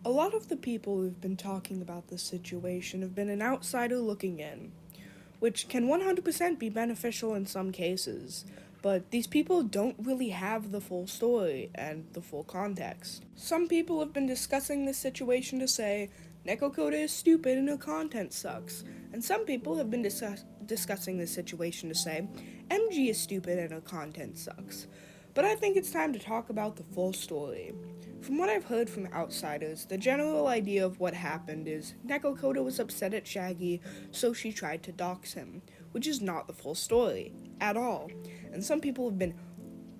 A lot of the people who've been talking about this situation have been an outsider looking in, which can 100% be beneficial in some cases, but these people don't really have the full story and the full context. Some people have been discussing this situation to say, Neko koda is stupid and her content sucks, and some people have been discussing this situation to say, MG is stupid and her content sucks. But I think it's time to talk about the full story. From what I've heard from outsiders, the general idea of what happened is Neko koda was upset at Shaggy, so she tried to dox him, which is not the full story, at all. And some people have been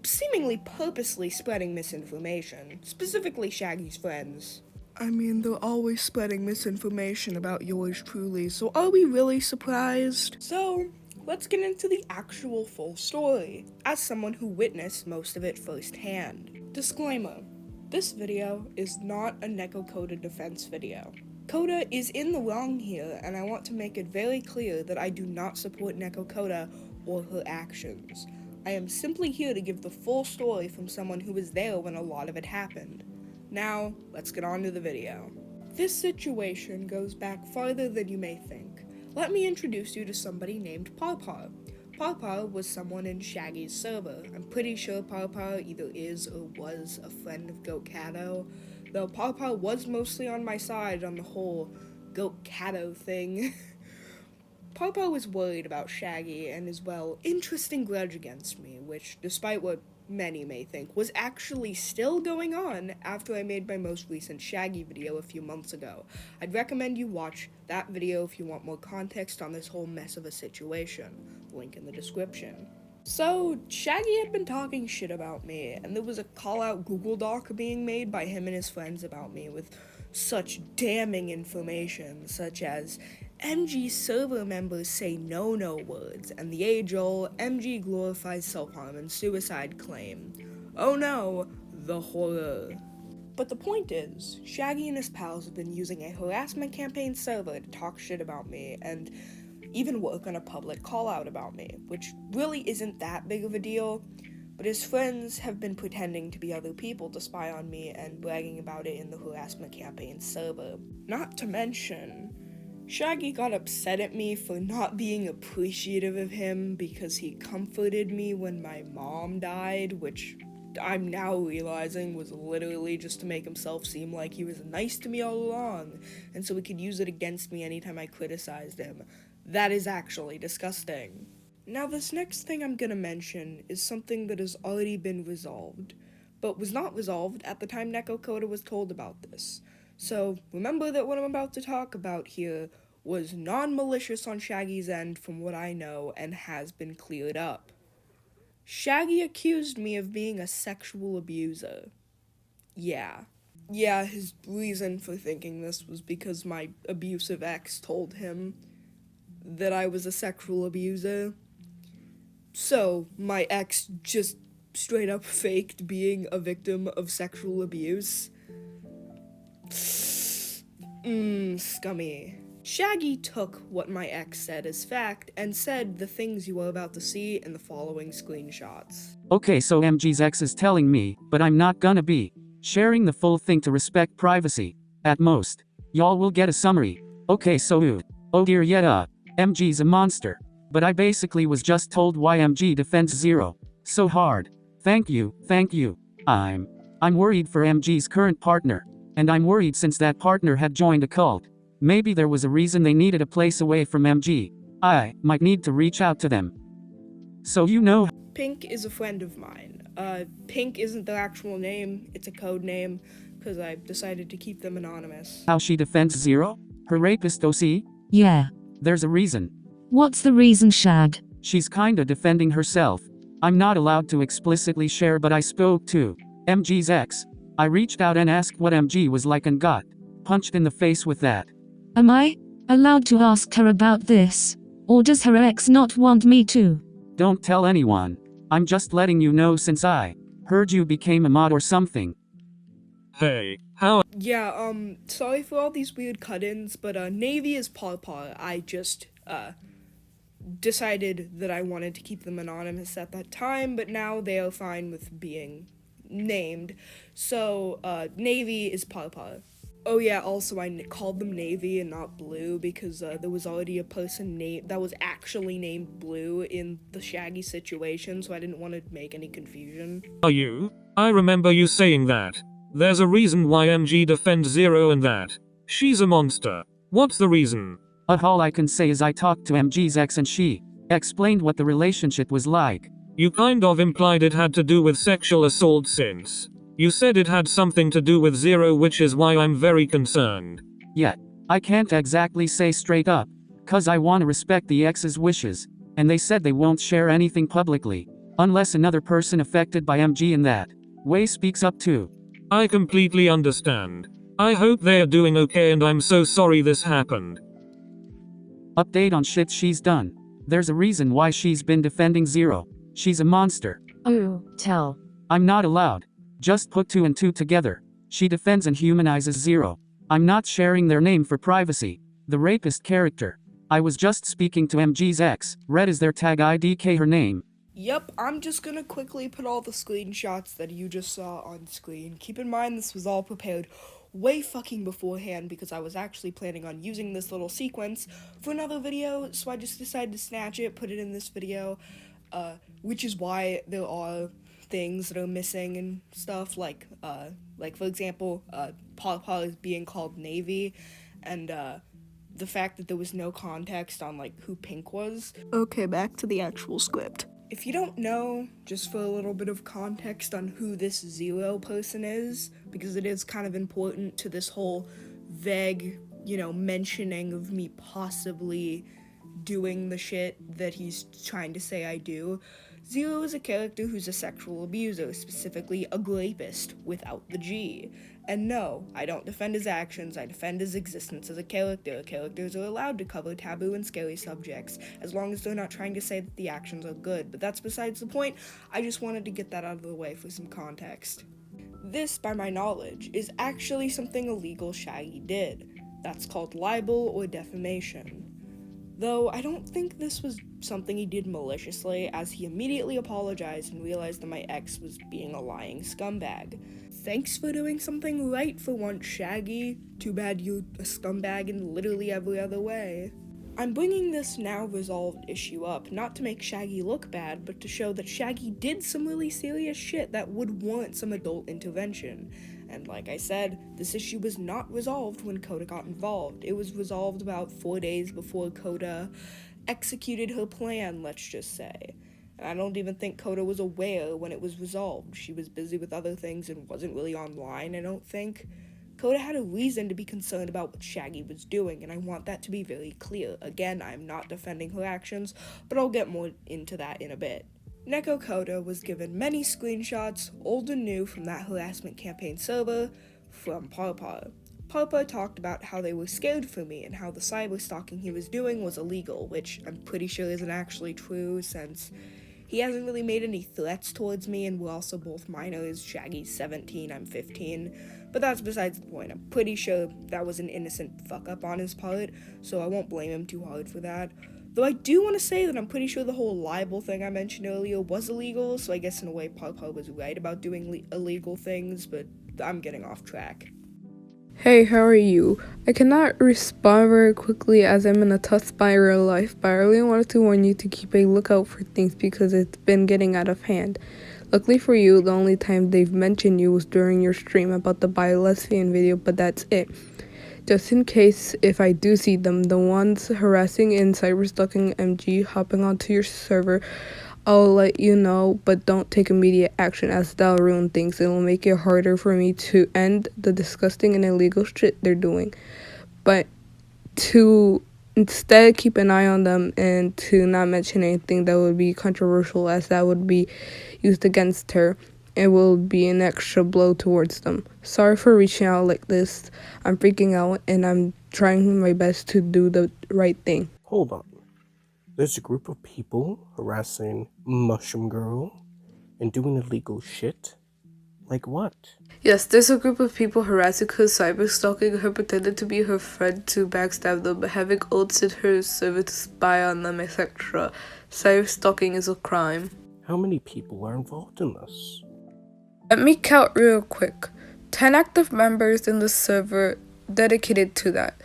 seemingly purposely spreading misinformation, specifically Shaggy's friends. I mean, they're always spreading misinformation about yours truly, so are we really surprised? So, let's get into the actual full story, as someone who witnessed most of it firsthand. Disclaimer: this video is not a Neko koda defense video. Koda is in the wrong here, and I want to make it very clear that I do not support Neko koda or her actions. I am simply here to give the full story from someone who was there when a lot of it happened. Now, let's get on to the video. This situation goes back farther than you may think. Let me introduce you to somebody named ParPar. ParPar was someone in Shaggy's server. I'm pretty sure ParPar either is or was a friend of Goat Cato, though ParPar was mostly on my side on the whole Goat Cato thing. ParPar was worried about Shaggy and his, interesting grudge against me, which, despite what many may think, was actually still going on after I made my most recent Shaggy video a few months ago. I'd recommend you watch that video if you want more context on this whole mess of a situation. Link in the description. So, Shaggy had been talking shit about me, and there was a call-out Google Doc being made by him and his friends about me with such damning information, such as MG server members say no words, and the age-old MG glorifies self-harm and suicide claim. Oh no, the horror. But the point is, Shaggy and his pals have been using a harassment campaign server to talk shit about me, and even work on a public call-out about me, which really isn't that big of a deal, but his friends have been pretending to be other people to spy on me and bragging about it in the harassment campaign server. Not to mention, Shaggy got upset at me for not being appreciative of him because he comforted me when my mom died, which I'm now realizing was literally just to make himself seem like he was nice to me all along, and so he could use it against me anytime I criticized him. That is actually disgusting. Now, this next thing I'm gonna mention is something that has already been resolved, but was not resolved at the time Neko koda was told about this. So, remember that what I'm about to talk about here was non-malicious on Shaggy's end from what I know and has been cleared up. Shaggy accused me of being a sexual abuser. Yeah, his reason for thinking this was because my abusive ex told him that I was a sexual abuser. So, my ex just straight up faked being a victim of sexual abuse. Scummy. Shaggy took what my ex said as fact and said the things you are about to see in the following screenshots. Okay, so MG's ex is telling me, but I'm not gonna be sharing the full thing to respect privacy. At most, y'all will get a summary. Okay, so oh dear, yeah, MG's a monster. But I basically was just told why MG defends zero so hard. Thank you. I'm worried for MG's current partner, and I'm worried since that partner had joined a cult. Maybe there was a reason they needed a place away from MG. I might need to reach out to them. So Pink is a friend of mine. Pink isn't their actual name, it's a code name, because I decided to keep them anonymous. How she defends Zero? Her rapist OC? Yeah. There's a reason. What's the reason, Shag? She's kinda defending herself. I'm not allowed to explicitly share, but I spoke to MG's ex. I reached out and asked what MG was like and got punched in the face with that. Am I allowed to ask her about this? Or does her ex not want me to? Don't tell anyone. I'm just letting you know since I heard you became a mod or something. Hey, how? Yeah, sorry for all these weird cut-ins, but, Navy is ParPar. I just, decided that I wanted to keep them anonymous at that time, but now they are fine with being named. So, Navy is ParPar. Oh yeah, also called them Navy and not Blue because there was already a person that was actually named Blue in the Shaggy situation, so I didn't want to make any confusion. Are you? I remember you saying that. There's a reason why MG defends Zero and that. She's a monster. What's the reason? All I can say is I talked to MG's ex and she explained what the relationship was like. You kind of implied it had to do with sexual assault since you said it had something to do with Zero, which is why I'm very concerned. Yet, I can't exactly say straight up, cause I wanna respect the ex's wishes, and they said they won't share anything publicly, unless another person affected by MG in that way speaks up too. I completely understand. I hope they're doing okay and I'm so sorry this happened. Update on shit she's done. There's a reason why she's been defending Zero. She's a monster. Oh, tell. I'm not allowed. Just put 2 and 2 together. She defends and humanizes Zero. I'm not sharing their name for privacy. The rapist character. I was just speaking to MG's ex. Red is their tag IDK her name. Yep, I'm just gonna quickly put all the screenshots that you just saw on screen. Keep in mind this was all prepared way fucking beforehand because I was actually planning on using this little sequence for another video, so I just decided to snatch it, put it in this video, which is why there are things that are missing and stuff, like for example, ParPar is being called Navy, and the fact that there was no context on like who Pink was. Okay, back to the actual script. If you don't know, just for a little bit of context on who this Zero person is, because it is kind of important to this whole vague, mentioning of me possibly doing the shit that he's trying to say I do. Zero is a character who's a sexual abuser, specifically a rapist without the G. And no, I don't defend his actions, I defend his existence as a character. Characters are allowed to cover taboo and scary subjects, as long as they're not trying to say that the actions are good, but that's besides the point. I just wanted to get that out of the way for some context. This, by my knowledge, is actually something illegal Shaggy did. That's called libel or defamation. Though I don't think this was something he did maliciously, as he immediately apologized and realized that my ex was being a lying scumbag. Thanks for doing something right for once, Shaggy. Too bad you're a scumbag in literally every other way. I'm bringing this now resolved issue up, not to make Shaggy look bad, but to show that Shaggy did some really serious shit that would warrant some adult intervention. And like I said, this issue was not resolved when Koda got involved. It was resolved about 4 days before Koda executed her plan, let's just say. And I don't even think Koda was aware when it was resolved. She was busy with other things and wasn't really online, I don't think. Koda had a reason to be concerned about what Shaggy was doing, and I want that to be very clear. Again, I'm not defending her actions, but I'll get more into that in a bit. Neko Koda was given many screenshots, old and new, from that harassment campaign server from ParPar. ParPar talked about how they were scared for me and how the cyber stalking he was doing was illegal, which I'm pretty sure isn't actually true since he hasn't really made any threats towards me, and we're also both minors. Shaggy's 17, I'm 15, but that's besides the point. I'm pretty sure that was an innocent fuck-up on his part, so I won't blame him too hard for that. Though I do want to say that I'm pretty sure the whole libel thing I mentioned earlier was illegal, so I guess in a way ParPar was right about doing illegal things, but I'm getting off track. Hey, how are you? I cannot respond very quickly as I'm in a tough spot in real life, but I really wanted to warn you to keep a lookout for things because it's been getting out of hand. Luckily for you, the only time they've mentioned you was during your stream about the bi-lesbian video, but that's it. Just in case, if I do see them, the ones harassing and cyberstalking MG hopping onto your server, I'll let you know, but don't take immediate action as that'll ruin things. It'll make it harder for me to end the disgusting and illegal shit they're doing. But to instead keep an eye on them and to not mention anything that would be controversial, as that would be used against her. It will be an extra blow towards them. Sorry for reaching out like this. I'm freaking out and I'm trying my best to do the right thing. Hold on. There's a group of people harassing Mushroom Girl and doing illegal shit? Like what? Yes, there's a group of people harassing her, cyberstalking her, pretending to be her friend to backstab them, having oaths in her server to spy on them, etc. Cyberstalking is a crime. How many people are involved in this? Let me count real quick. 10 active members in the server, dedicated to that.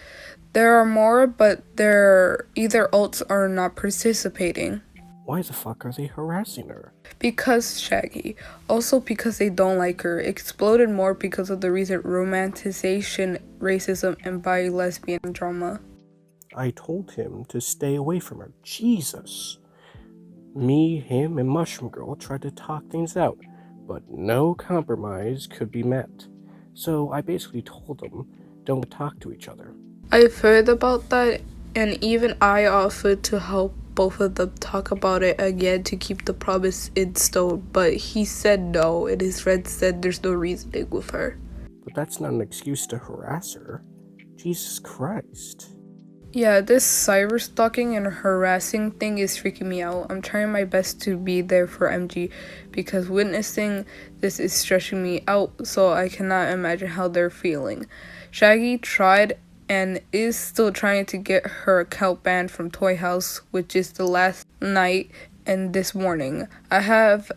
There are more, but they're either alts or not participating. Why the fuck are they harassing her? Because Shaggy. Also because they don't like her. Exploded more because of the recent romanticization, racism, and bi-lesbian drama. I told him to stay away from her. Jesus. Me, him, and Mushroom Girl tried to talk things out, but no compromise could be met. So I basically told them, don't talk to each other. I've heard about that, and even I offered to help both of them talk about it again to keep the promise in stone, but he said no, and his friend said there's no reasoning with her. But that's not an excuse to harass her. Jesus Christ. Yeah, this cyber stalking and harassing thing is freaking me out. I'm trying my best to be there for MG because witnessing this is stressing me out, so I cannot imagine how they're feeling. Shaggy tried and is still trying to get her account banned from Toy House, which is the last night and this morning. I have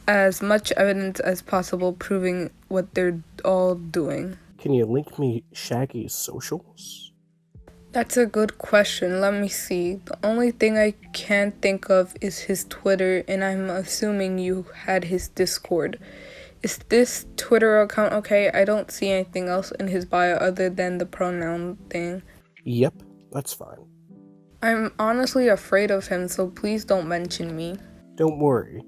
as much evidence as possible proving what they're all doing. Can you link me Shaggy's socials? That's a good question. Let me see. The only thing I can think of is his Twitter, and I'm assuming you had his Discord. Is this Twitter account okay? I don't see anything else in his bio other than the pronoun thing. Yep, that's fine. I'm honestly afraid of him, so please don't mention me. Don't worry.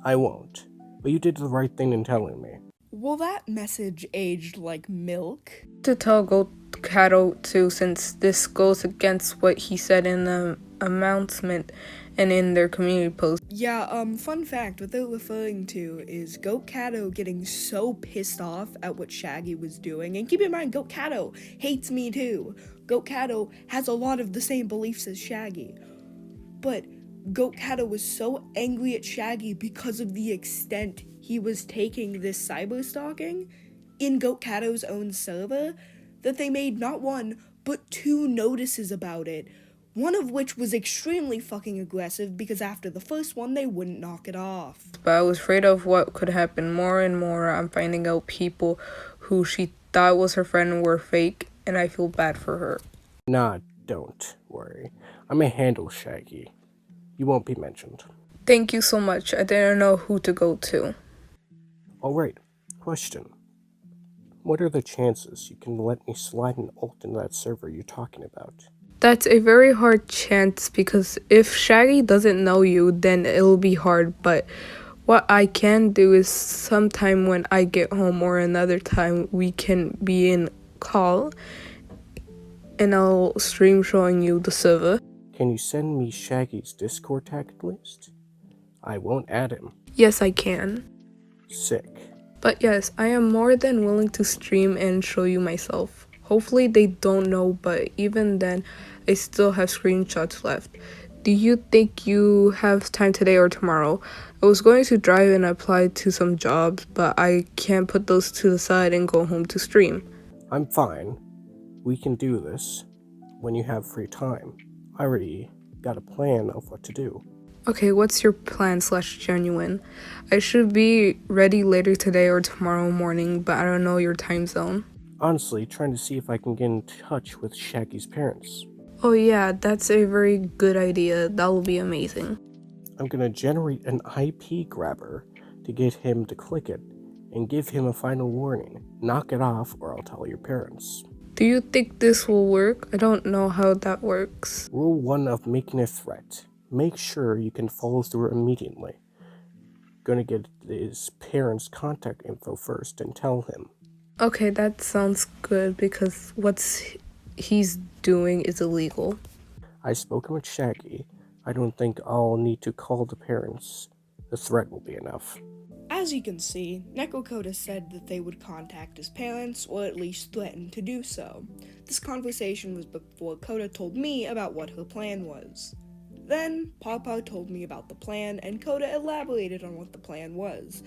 I won't. But you did the right thing in telling me. Well, that message aged like milk. To tell Goat Cato too, since this goes against what he said in the announcement and in their community post. Yeah, fun fact, what they're referring to is Goat Cato getting so pissed off at what Shaggy was doing. And keep in mind, Goat Cato hates me too. Goat Cato has a lot of the same beliefs as Shaggy. But Goat Cato was so angry at Shaggy because of the extent he was taking this cyber stalking in Goat Cato's own server that they made not one, but 2 notices about it. One of which was extremely fucking aggressive because after the first one, they wouldn't knock it off. But I was afraid of what could happen. More and more, I'm finding out people who she thought was her friend were fake, and I feel bad for her. Nah, don't worry. I'm gonna handle Shaggy. You won't be mentioned. Thank you so much. I didn't know who to go to. Alright, question. What are the chances you can let me slide an ult into that server you're talking about? That's a very hard chance because if Shaggy doesn't know you, then it'll be hard. But what I can do is sometime when I get home or another time we can be in call and I'll stream showing you the server. Can you send me Shaggy's Discord tag list? I won't add him. Yes, I can. Sick. But yes, I am more than willing to stream and show you myself. Hopefully they don't know, but even then, I still have screenshots left. Do you think you have time today or tomorrow? I was going to drive and apply to some jobs, but I can't put those to the side and go home to stream. I'm fine. We can do this when you have free time. I already got a plan of what to do. Okay, what's your plan / genuine? I should be ready later today or tomorrow morning, but I don't know your time zone. Honestly, trying to see if I can get in touch with Shaggy's parents. Oh yeah, that's a very good idea. That will be amazing. I'm gonna generate an IP grabber to get him to click it and give him a final warning. Knock it off or I'll tell your parents. Do you think this will work? I don't know how that works. Rule 1 of making a threat. Make sure you can follow through immediately. Gonna get his parents' contact info first and tell him. Okay, that sounds good because he's doing is illegal. I've spoken with Shaggy. I don't think I'll need to call the parents. The threat will be enough. As you can see, Neko said that they would contact his parents, or at least threaten to do so. This conversation was before Koda told me about what her plan was. Then, ParPar told me about the plan, and Koda elaborated on what the plan was.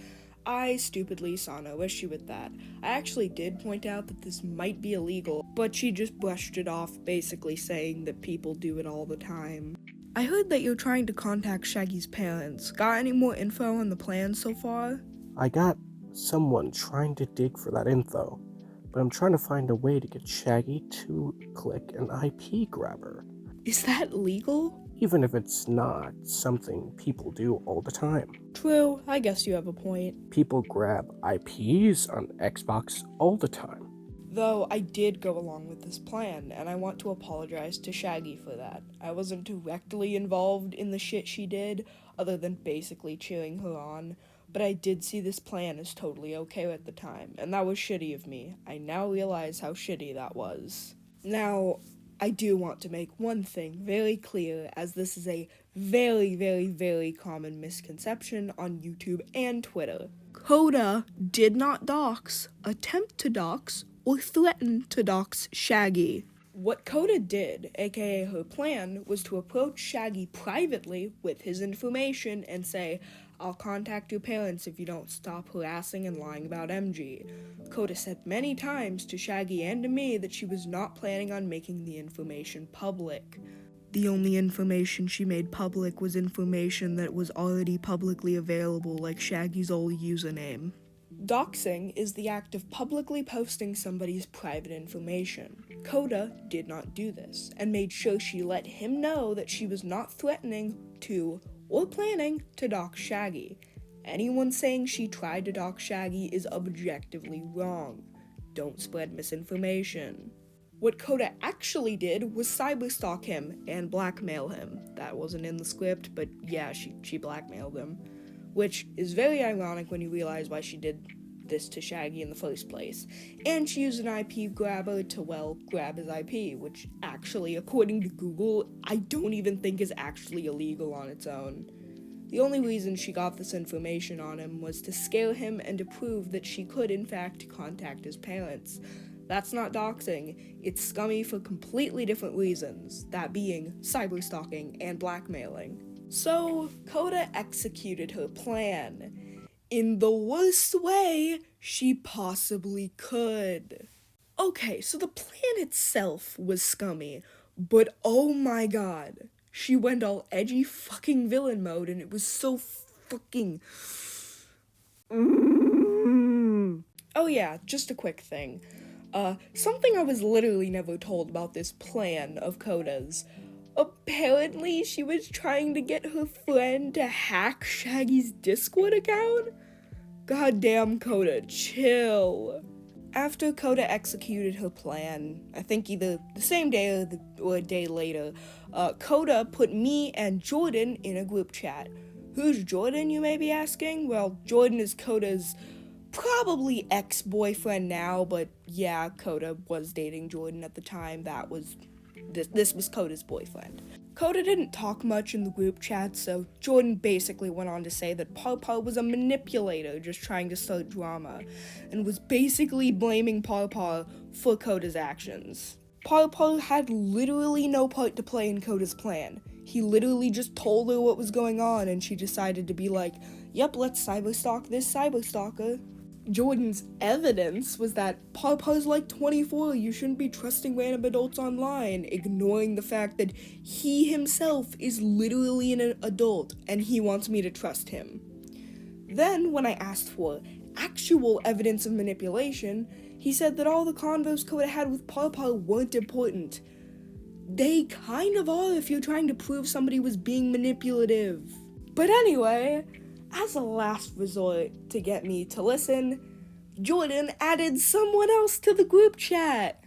I stupidly saw no issue with that. I actually did point out that this might be illegal, but she just brushed it off, basically saying that people do it all the time. I heard that you're trying to contact Shaggy's parents. Got any more info on the plan so far? I got someone trying to dig for that info, but I'm trying to find a way to get Shaggy to click an IP grabber. Is that legal? Even if it's not something people do all the time. True, I guess you have a point. People grab IPs on Xbox all the time. Though I did go along with this plan, and I want to apologize to Shaggy for that. I wasn't directly involved in the shit she did, other than basically cheering her on, but I did see this plan as totally okay at the time, and that was shitty of me. I now realize how shitty that was. Now, I do want to make one thing very clear, as this is a very, very, very common misconception on YouTube and Twitter. Koda did not dox, attempt to dox, or threaten to dox Shaggy. What Koda did, aka her plan, was to approach Shaggy privately with his information and say, "I'll contact your parents if you don't stop harassing and lying about MG." Koda said many times to Shaggy and to me that she was not planning on making the information public. The only information she made public was information that was already publicly available, like Shaggy's old username. Doxing is the act of publicly posting somebody's private information. Koda did not do this, and made sure she let him know that she was not threatening to or planning to dox Shaggy. Anyone saying she tried to dox Shaggy is objectively wrong. Don't spread misinformation. What Koda actually did was cyberstalk him and blackmail him. That wasn't in the script, but yeah, she blackmailed him. Which is very ironic when you realize why she did this to Shaggy in the first place. And she used an IP grabber to, well, grab his IP, which actually, according to Google, I don't even think is actually illegal on its own. The only reason she got this information on him was to scare him and to prove that she could, in fact, contact his parents. That's not doxing. It's scummy for completely different reasons, that being cyberstalking and blackmailing. So, Koda executed her plan in the worst way she possibly could. Okay, so the plan itself was scummy, but oh my god, she went all edgy fucking villain mode and it was so fucking... Oh yeah, just a quick thing. Something I was literally never told about this plan of Koda's. Apparently, she was trying to get her friend to hack Shaggy's Discord account? Goddamn, Koda, chill. After Koda executed her plan, I think either the same day or a day later, Koda put me and Jordan in a group chat. Who's Jordan, you may be asking? Well, Jordan is Koda's probably ex-boyfriend now, but yeah, Koda was dating Jordan at the time. This was Koda's boyfriend. Koda didn't talk much in the group chat, so Jordan basically went on to say that ParPar was a manipulator just trying to start drama, and was basically blaming ParPar for Koda's actions. ParPar had literally no part to play in Koda's plan. He literally just told her what was going on, and she decided to be like, "Yep, let's cyberstalk this cyberstalker." Jordan's evidence was that ParPar's like 24, you shouldn't be trusting random adults online, ignoring the fact that he himself is literally an adult and he wants me to trust him. Then, when I asked for actual evidence of manipulation, he said that all the convos Koda had with ParPar weren't important. They kind of are if you're trying to prove somebody was being manipulative. But anyway, as a last resort to get me to listen, Jordan added someone else to the group chat.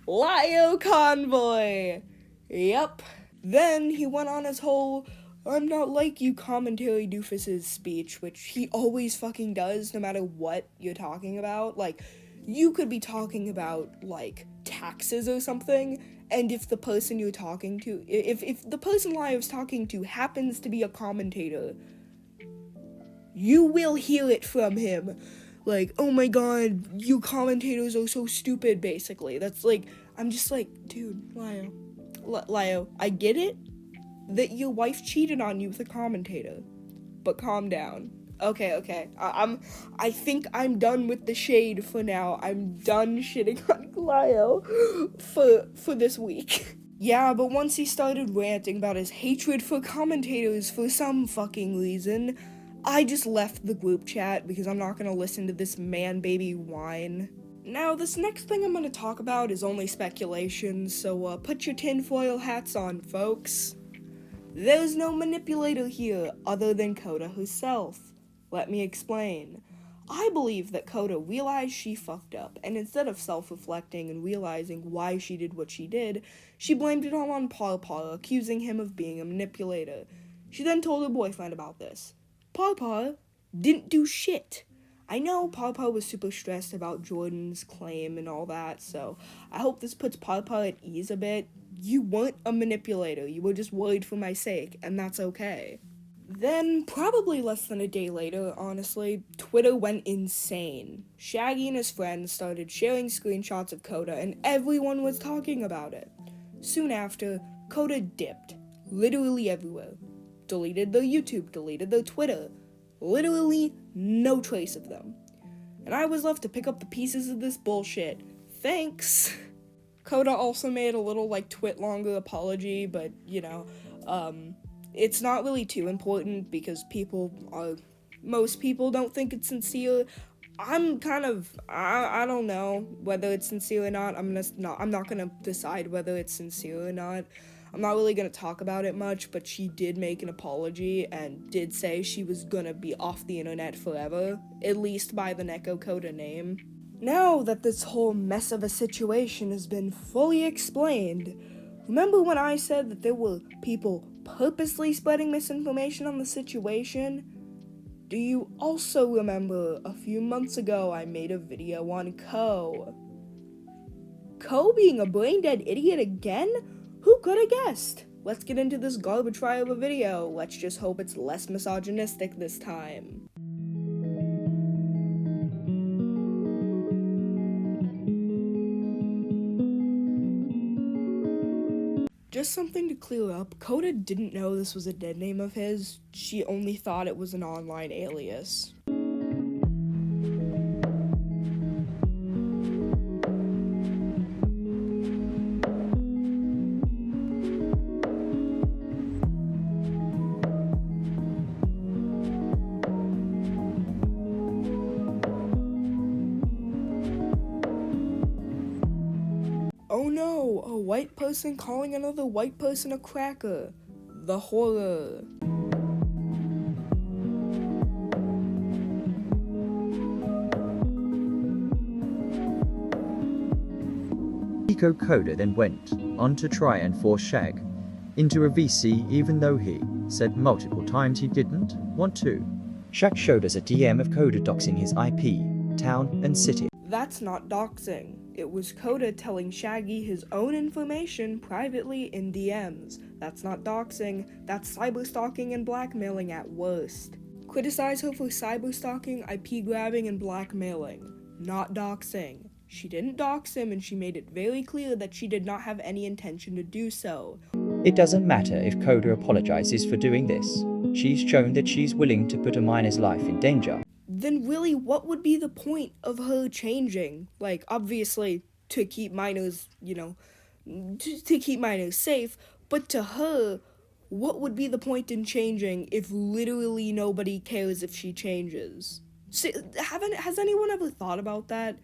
Lio Convoy! Yep. Then he went on his whole "I'm not like you" commentary doofus's speech, which he always fucking does no matter what you're talking about. Like, you could be talking about, like, taxes or something, and if the person you're talking to, if the person Lio's talking to happens to be a commentator, you will hear it from him. Like, "Oh my god, you commentators are so stupid," basically. That's like, I'm just like, dude, Lio, I get it that your wife cheated on you with a commentator, but calm down. Okay, I think I'm done with the shade for now. I'm done shitting on Lio for this week. Yeah, but once he started ranting about his hatred for commentators for some fucking reason, I just left the group chat because I'm not gonna listen to this man-baby whine. Now, this next thing I'm going to talk about is only speculation, so put your tinfoil hats on, folks. There's no manipulator here other than Koda herself. Let me explain. I believe that Koda realized she fucked up, and instead of self-reflecting and realizing why she did what she did, she blamed it all on ParPar, accusing him of being a manipulator. She then told her boyfriend about this. ParPar didn't do shit. I know ParPar was super stressed about Jordan's claim and all that, so I hope this puts ParPar at ease a bit. You weren't a manipulator, you were just worried for my sake, and that's okay. Then, probably less than a day later, honestly, Twitter went insane. Shaggy and his friends started sharing screenshots of Koda, and everyone was talking about it. Soon after, Koda dipped, literally everywhere. Deleted their YouTube, deleted their Twitter. Literally no trace of them. And I was left to pick up the pieces of this bullshit. Thanks! Koda also made a little, twit longer apology, but, it's not really too important because most people don't think it's sincere. I'm kind of, I don't know whether it's sincere or not. I'm not gonna decide whether it's sincere or not. I'm not really gonna talk about it much, but she did make an apology and did say she was gonna be off the internet forever, at least by the Neko Koda name. Now that this whole mess of a situation has been fully explained, remember when I said that there were people purposely spreading misinformation on the situation? Do you also remember a few months ago I made a video on Ko? Ko being a brain-dead idiot again? Who could have guessed? Let's get into this garbage fire of a video. Let's just hope it's less misogynistic this time. Just something to clear up, Koda didn't know this was a dead name of his. She only thought it was an online alias. Oh no, a white person calling another white person a cracker. The horror. Neko Koda then went on to try and force Shag into a VC even though he said multiple times he didn't want to. Shag showed us a DM of Koda doxing his IP, town and city. That's not doxing. It was Koda telling Shaggy his own information privately in DMs. That's not doxing, that's cyberstalking and blackmailing at worst. Criticize her for cyberstalking, IP grabbing, and blackmailing. Not doxing. She didn't dox him and she made it very clear that she did not have any intention to do so. It doesn't matter if Koda apologizes for doing this. She's shown that she's willing to put a minor's life in danger. Then really, what would be the point of her changing? Obviously, to keep minors, to keep minors safe, but to her, what would be the point in changing if literally nobody cares if she changes? Has anyone ever thought about that?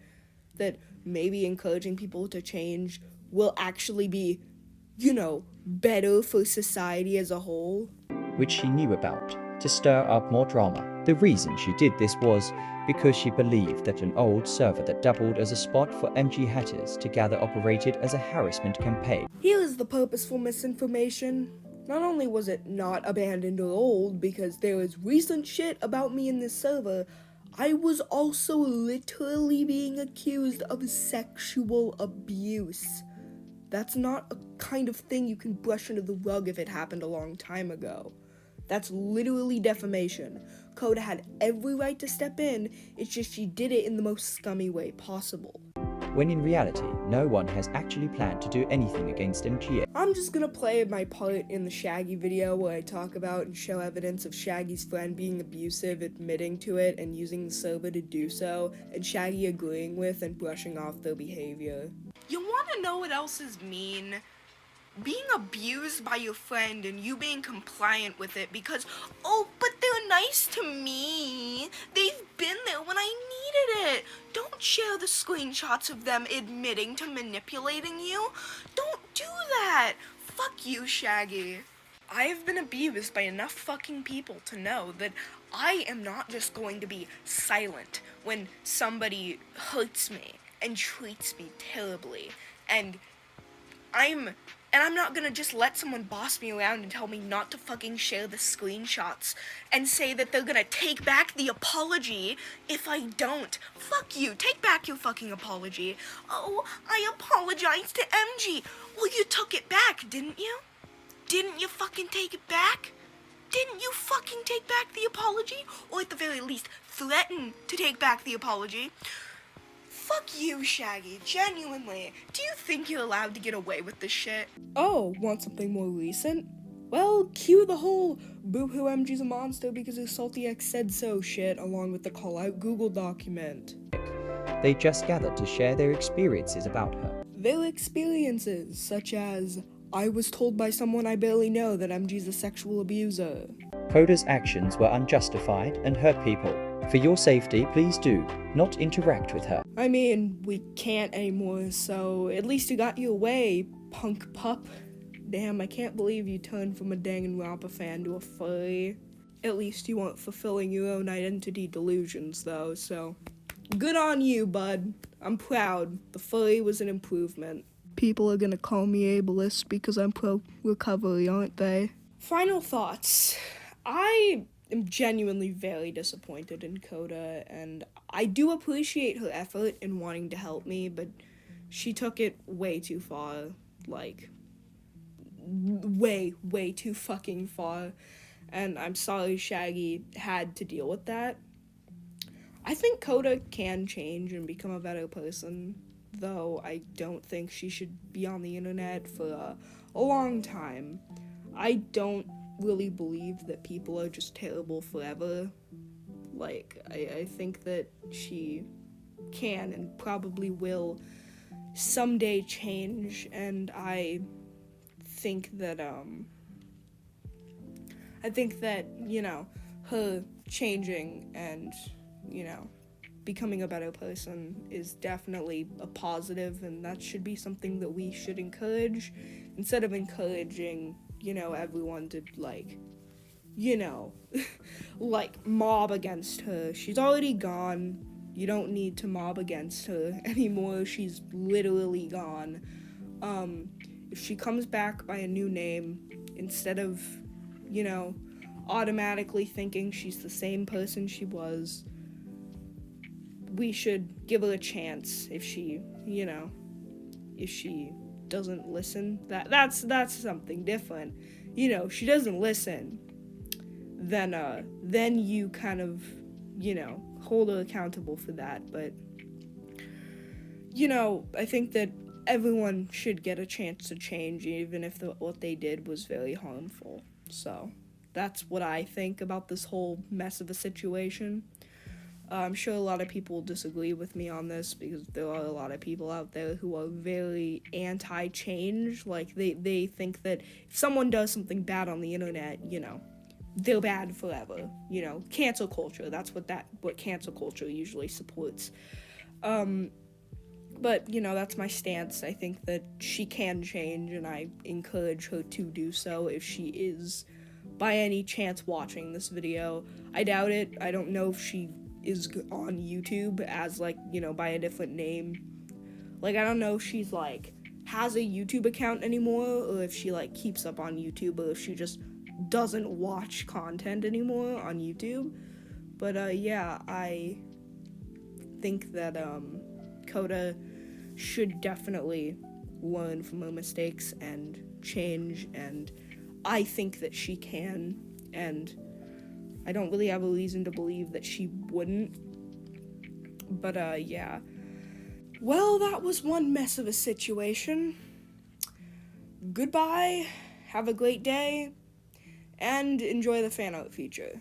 That maybe encouraging people to change will actually be, better for society as a whole? Which she knew about, to stir up more drama. The reason she did this was because she believed that an old server that doubled as a spot for MG hatters together operated as a harassment campaign. Here is the purposeful misinformation. Not only was it not abandoned or old because there is recent shit about me in this server, I was also literally being accused of sexual abuse. That's not a kind of thing you can brush under the rug if it happened a long time ago. That's literally defamation. Koda had every right to step in, it's just she did it in the most scummy way possible. When in reality, no one has actually planned to do anything against MGA. I'm just gonna play my part in the Shaggy video where I talk about and show evidence of Shaggy's friend being abusive, admitting to it, and using the server to do so, and Shaggy agreeing with and brushing off their behavior. You wanna know what else is mean? Being abused by your friend and you being compliant with it because, but they're nice to me. They've been there when I needed it. Don't share the screenshots of them admitting to manipulating you. Don't do that. Fuck you, Shaggy. I have been abused by enough fucking people to know that I am not just going to be silent when somebody hurts me and treats me terribly. And I'm not gonna just let someone boss me around and tell me not to fucking share the screenshots and say that they're gonna take back the apology if I don't. Fuck you, take back your fucking apology. Oh, I apologized to MG. Well, you took it back, didn't you? Didn't you fucking take it back? Didn't you fucking take back the apology? Or at the very least, threaten to take back the apology? Fuck you, Shaggy, genuinely. Do you think you're allowed to get away with this shit? Oh, want something more recent? Well, cue the whole boo-hoo MG's a monster because his salty ex said so shit along with the call-out Google document. They just gathered to share their experiences about her. Their experiences, such as, I was told by someone I barely know that MG's a sexual abuser. Koda's actions were unjustified and hurt people. For your safety, please do not interact with her. I mean, we can't anymore, so at least you got your way, punk pup. Damn, I can't believe you turned from a Danganronpa fan to a furry. At least you weren't fulfilling your own identity delusions, though, so good on you, bud. I'm proud. The furry was an improvement. People are gonna call me ableist because I'm pro-recovery, aren't they? Final thoughts. I am genuinely very disappointed in Koda, and I do appreciate her effort in wanting to help me, but she took it way too far. Like, way too fucking far. And I'm sorry Shaggy had to deal with that. I think Koda can change and become a better person, though I don't think she should be on the internet for a long time. I don't really believe that people are just terrible forever. Like, I think that she can and probably will someday change, and I think that, you know, her changing and, you know, becoming a better person is definitely a positive, and that should be something that we should encourage, instead of encouraging, you know, everyone to, like, you know, like, mob against her. She's already gone. You don't need to mob against her anymore. She's literally gone. If she comes back by a new name, instead of, you know, automatically thinking she's the same person she was, we should give her a chance. If she, you know, if she doesn't listen, that's something different. You know, she doesn't listen, then you kind of, you know, hold her accountable for that. But, you know, I think that everyone should get a chance to change, even if what they did was very harmful. So that's what I think about this whole mess of a situation. I'm sure a lot of people disagree with me on this, because there are a lot of people out there who are very anti-change. Like, they think that if someone does something bad on the internet, you know, they're bad forever. You know, cancel culture, that's what cancel culture usually supports. But, you know, that's my stance. I think that she can change, and I encourage her to do so if she is, by any chance, watching this video. I doubt it. I don't know if she is on YouTube as, like, you know, by a different name. Like, I don't know if she's, like, has a YouTube account anymore, or if she, like, keeps up on YouTube, or if she just doesn't watch content anymore on YouTube. But, yeah, I think that, Koda should definitely learn from her mistakes and change, and I think that she can, and I don't really have a reason to believe that she wouldn't. But, yeah. Well, that was one mess of a situation. Goodbye, have a great day, and enjoy the fan art feature.